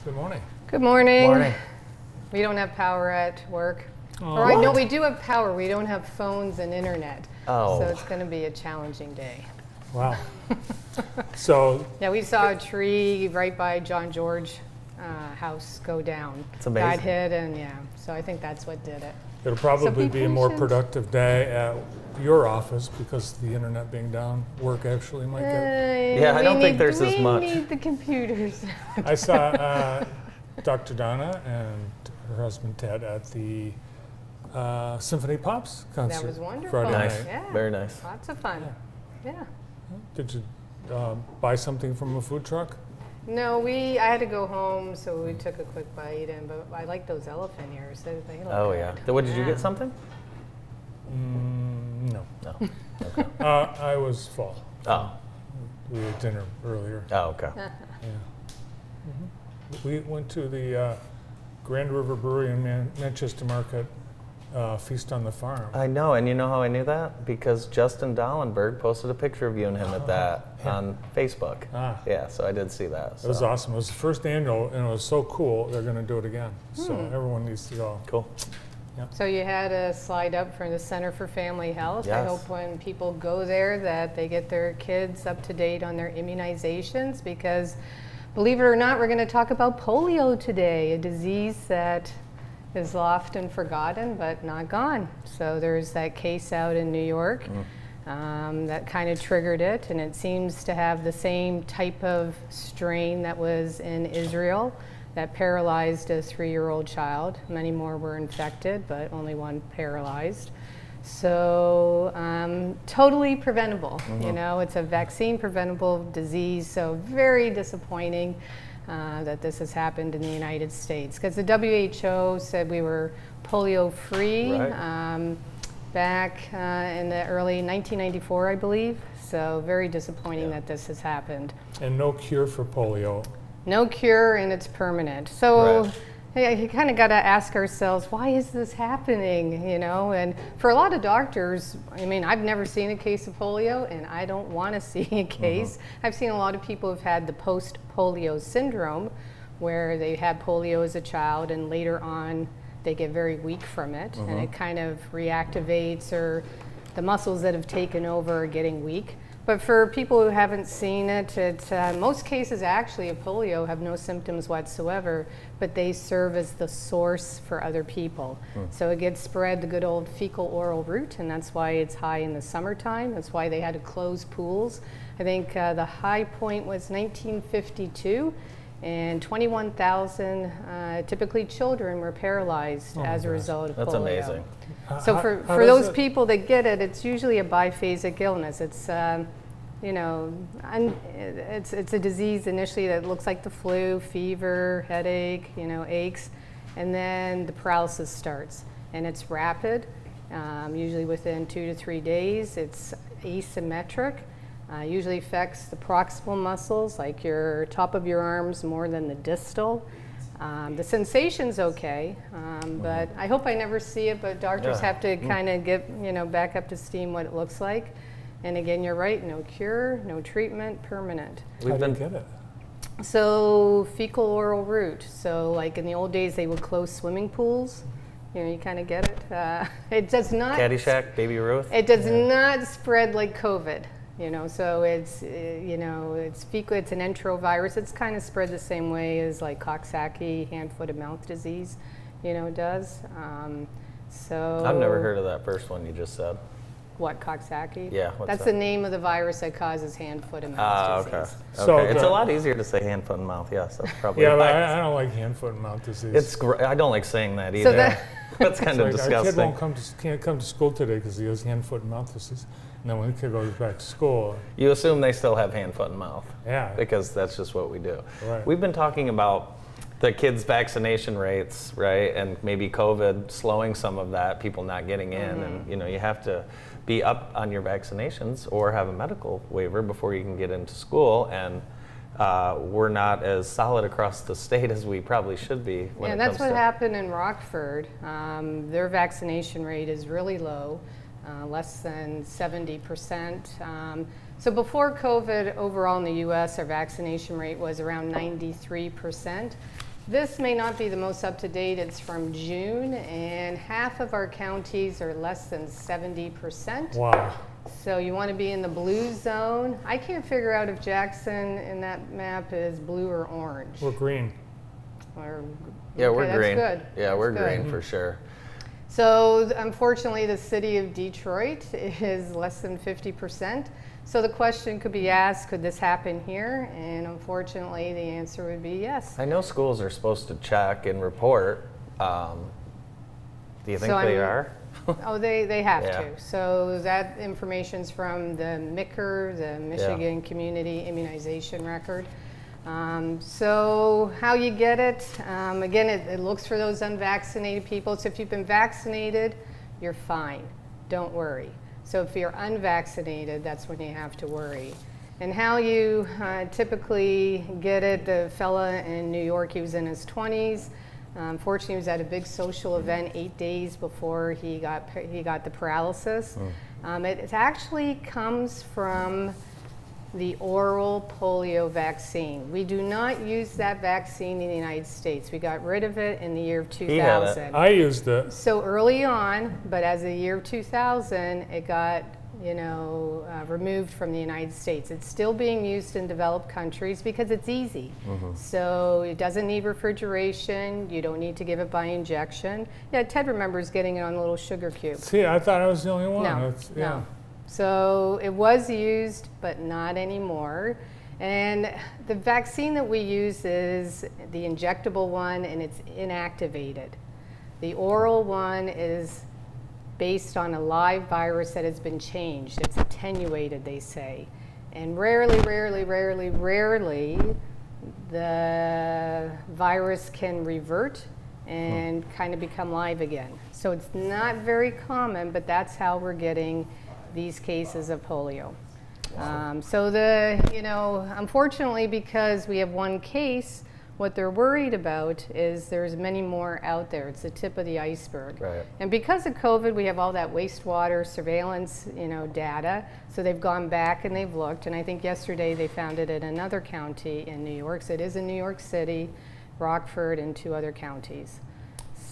Good morning. Good morning. Morning. We don't have power at work. Oh. All right, no, we do have power. We don't have phones and internet. Oh. So it's going to be a challenging day. Wow. So, Yeah, we saw a tree right by John George house go down. It's amazing. Got hit, and yeah, so I think that's what did it. it'll probably be be a more patient. productive day at your office because the internet being down. Work actually might get. Yeah, I don't think there's as much. We need the computers. I saw Dr. Donna and her husband Ted at the Symphony Pops concert. That was wonderful. Friday Nice. night. Yeah. Very nice. Lots of fun. Yeah. Did you buy something from a food truck? No, I had to go home, so we took a quick bite, but I like those elephant ears. They look Oh good. yeah. What did you get something? No. No. Okay. I was full. Oh. We had dinner earlier. Oh, okay. Yeah. We went to the Grand River Brewery in Manchester Market Feast on the Farm. I know, and you know how I knew that? Because Justin Dollenberg posted a picture of you and him at that on Facebook. Ah. Yeah, so I did see that. It was awesome. It was the first annual, and it was so cool. They're going to do it again. So everyone needs to go. Cool. So you had a slide up from the Center for Family Health. I Yes. hope when people go there that they get their kids up to date on their immunizations, because believe it or not, we're going to talk about polio today, a disease that is often forgotten but not gone. So there's that case out in New York that kind of triggered it, and it seems to have the same type of strain that was in Israel that paralyzed a 3-year-old child. Many more were infected, but only one paralyzed. So totally preventable. You know, it's a vaccine preventable disease, so very disappointing that this has happened in the United States, because the WHO said we were polio free Right. back in the early 1994, I believe. So very disappointing that this has happened. And no cure for polio. No cure, and it's permanent. So Right. you kind of got to ask ourselves, why is this happening? You know, and for a lot of doctors, I mean, I've never seen a case of polio, and I don't want to see a case. I've seen a lot of people who've had the post-polio syndrome, where they had polio as a child, and later on they get very weak from it, and it kind of reactivates, or the muscles that have taken over are getting weak. But for people who haven't seen it, most cases actually of polio have no symptoms whatsoever, but they serve as the source for other people. So it gets spread the good old fecal oral route, and that's why it's high in the summertime. That's why they had to close pools. I think the high point was 1952, and 21,000 typically children were paralyzed as a result of polio. That's amazing. So How for does those it- people that get it, it's usually a biphasic illness. It's you know, it's a disease initially that looks like the flu, fever, headache, you know, aches, and then the paralysis starts, and it's rapid, usually within 2 to 3 days. It's asymmetric. Usually affects the proximal muscles, like your top of your arms, more than the distal. The sensation's okay, but I hope I never see it, but doctors have to kind of get, you know, back up to steam what it looks like. And again, you're right, no cure, no treatment, permanent. How do you get it? So fecal oral route. So like in the old days, they would close swimming pools. You know, you kind of get it. It does not. Caddyshack, Baby Ruth. It does not spread like COVID. You know, so it's you know, it's fecal. It's an enterovirus. It's kind of spread the same way as like Coxsackie, hand, foot, and mouth disease. You know, does. So. I've never heard of that first one you just said. What, Coxsackie? Yeah, what's That's that? the name of the virus that causes hand, foot, and mouth Ah, disease. okay. So Okay. It's the- a lot easier to say hand, foot, and mouth. Yes, that's probably Yeah, but why. I don't like hand, foot, and mouth disease. It's I don't like saying that So either. that- That's kind of Like, our kid disgusting. can't come to school today because he has hand, foot, and mouth disease. And then when the kid goes back to school, You assume they still have hand, foot, and mouth. yeah. Because that's just what we do. Right. We've been talking about the kids' vaccination rates, right, and maybe COVID slowing some of that, people not getting in, and you know, you have to be up on your vaccinations or have a medical waiver before you can get into school, and we're not as solid across the state as we probably should be. When Yeah, it that's comes what to happened in Rockford. Their vaccination rate is really low, less than 70%. So before COVID, overall in the U.S., our vaccination rate was around 93%. This may not be the most up-to-date. It's from June, and half of our counties are less than 70%. Wow. So you want to be in the blue zone. I can't figure out if Jackson in that map is blue or orange. We're green. Or, Yeah, okay, we're that's green. Good. Yeah, That's we're good. green for sure. So unfortunately, the city of Detroit is less than 50%. So the question could be asked, could this happen here? And unfortunately, the answer would be yes. I know schools are supposed to check and report. Do you think So they are? Oh, they have Yeah. to. So that information's from the MICR, the Michigan Community Immunization Record. So how you get it, again, it looks for those unvaccinated people. So if you've been vaccinated, you're fine. Don't worry. So if you're unvaccinated, that's when you have to worry. And how you typically get it, the fella in New York, he was in his 20s. Unfortunately, he was at a big social event 8 days before he got the paralysis. It actually comes from the oral polio vaccine. We do not use that vaccine in the United States. We got rid of it in the year of 2000. I used it. So early on, but as the year of 2000, it got removed from the United States. It's still being used in developed countries because it's easy. So it doesn't need refrigeration. You don't need to give it by injection. Yeah, Ted remembers getting it on a little sugar cube. See, I thought I was the only one. No, no. So it was used, but not anymore. And the vaccine that we use is the injectable one, and it's inactivated. The oral one is based on a live virus that has been changed. It's attenuated, they say. And rarely, the virus can revert and kind of become live again. So it's not very common, but that's how we're getting these cases of polio. So unfortunately, because we have one case, what they're worried about is there's many more out there. It's the tip of the iceberg. Right. And because of COVID, we have all that wastewater surveillance, data. So they've gone back and they've looked. And I think yesterday they found it in another county in New York. So it is in New York City, Rockford, and 2 other counties.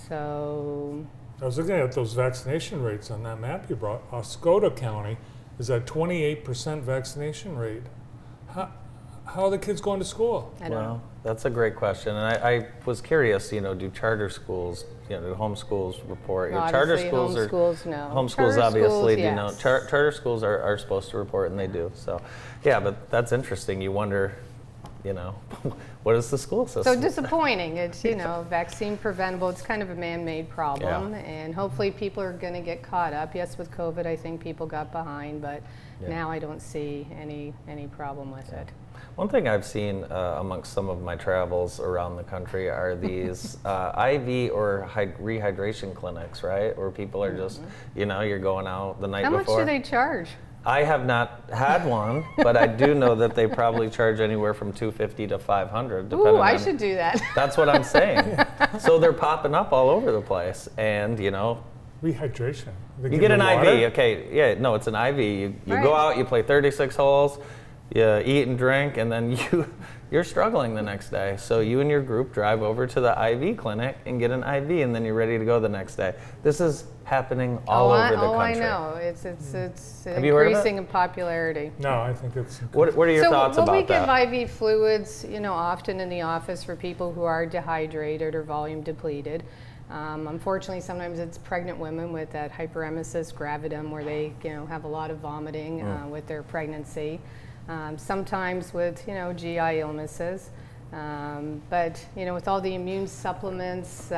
So I was looking at those vaccination rates on that map you brought. Oscoda County is at 28% vaccination rate. How are the kids going to school? I don't know. Well, that's a great question. And I was curious, do charter schools, do homeschools report? Charter schools homeschools, no. Homeschools Charter obviously schools, do yes. know. Charter schools are supposed to report, and they do. So, yeah, but that's interesting. You wonder, what is the school system? So disappointing. It's, vaccine preventable. It's kind of a man-made problem. And hopefully people are going to get caught up. Yes, with COVID, I think people got behind, but now I don't see any problem with it. One thing I've seen amongst some of my travels around the country are these IV or rehydration clinics, right? Where people are just, you're going out the night before. How much do they charge? I have not had one, but I do know that they probably charge anywhere from $250 to $500, depending Ooh, on. I should do that. That's what I'm saying. So they're popping up all over the place, and Rehydration. you get an IV. Okay, yeah, no, it's an IV. You go out, you play 36 holes, you eat and drink, and then you're struggling the next day. So you and your group drive over to the IV clinic and get an IV, and then you're ready to go the next day. This is happening all over the country. I know. It's Have you heard of it? increasing in popularity. No, I think it's. What are your thoughts about we that? give IV fluids, often in the office for people who are dehydrated or volume depleted. Unfortunately, sometimes it's pregnant women with that hyperemesis gravidum where they, have a lot of vomiting with their pregnancy. Sometimes with, GI illnesses. But, with all the immune supplements,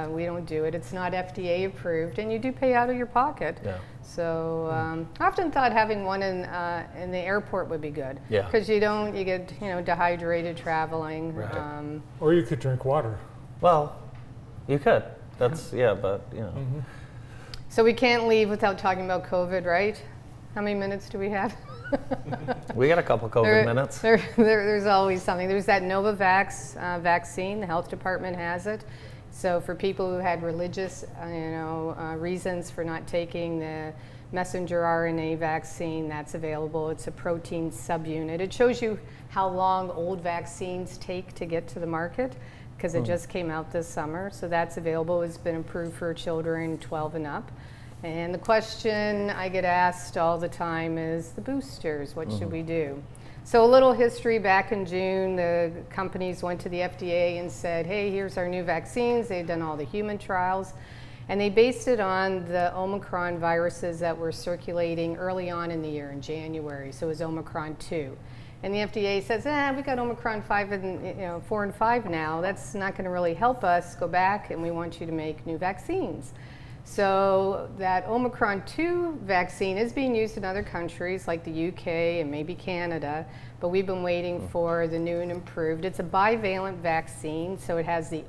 we don't do it. It's not FDA approved, and you do pay out of your pocket. Yeah. So I often thought having one in the airport would be good. Yeah. Because you get, dehydrated traveling. Right. Or you could drink water. Well, you could. That's, but. So we can't leave without talking about COVID, right? How many minutes do we have? We got a couple COVID minutes. There's always something. There's that Novavax vaccine. The health department has it. So for people who had religious, reasons for not taking the messenger RNA vaccine, that's available. It's a protein subunit. It shows you how long old vaccines take to get to the market, because it just came out this summer. So that's available. It's been approved for children 12 and up. And the question I get asked all the time is the boosters. What should we do? So a little history. Back in June, the companies went to the FDA and said, hey, here's our new vaccines. They've done all the human trials. And they based it on the Omicron viruses that were circulating early on in the year in January. So it was Omicron 2. And the FDA says, we got Omicron 5 and 4 and 5 now. That's not going to really help us. Go back, and we want you to make new vaccines. So that Omicron 2 vaccine is being used in other countries like the UK and maybe Canada, but we've been waiting for the new and improved. It's a bivalent vaccine, so it has the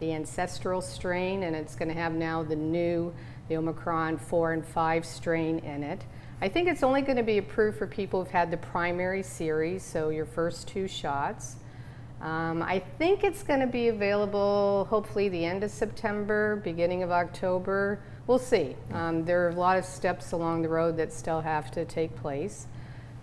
ancestral strain, and it's going to have now the Omicron 4 and 5 strain in it. I think it's only going to be approved for people who've had the primary series, so your first 2 shots. I think it's going to be available hopefully the end of September, beginning of October. We'll see. There are a lot of steps along the road that still have to take place.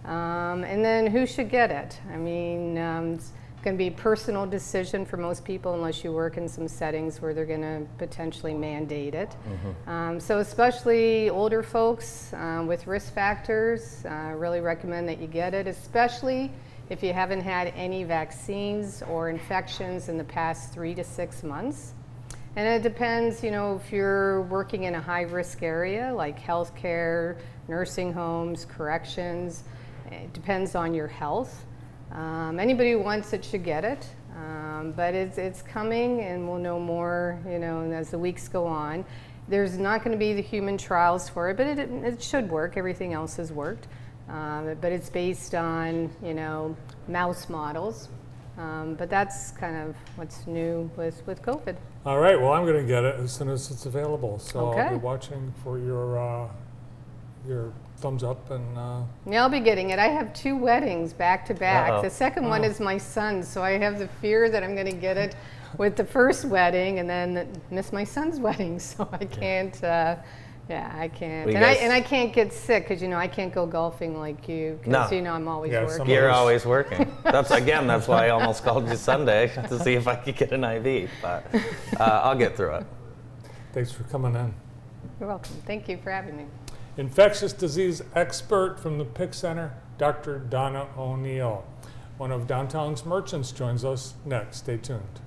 And then who should get it? I mean, it's going to be a personal decision for most people unless you work in some settings where they're going to potentially mandate it. So especially older folks with risk factors, really recommend that you get it, especially if you haven't had any vaccines or infections in the past 3 to 6 months. And it depends, if you're working in a high-risk area like healthcare, nursing homes, corrections. It depends on your health. Anybody who wants it should get it, but it's coming, and we'll know more, as the weeks go on. There's not going to be the human trials for it, but it should work. Everything else has worked. But it's based on, mouse models. But that's kind of what's new with COVID. All right, well, I'm going to get it as soon as it's available. So Okay. I'll be watching for your thumbs up. And Yeah, I'll be getting it. I have 2 weddings back to back. Uh-oh. The second one is my son, so I have the fear that I'm going to get it with the first wedding and then miss my son's wedding. So I can't. I can't. Well, and I can't get sick because I can't go golfing like you because No. I'm always Yeah, working. You're always working. That's why I almost called you Sunday to see if I could get an IV, but I'll get through it. thanks for coming in. You're welcome. Thank you for having me. Infectious disease expert from the PIIC Center, Dr. Donna O'Neill. One of downtown's merchants joins us next. Stay tuned.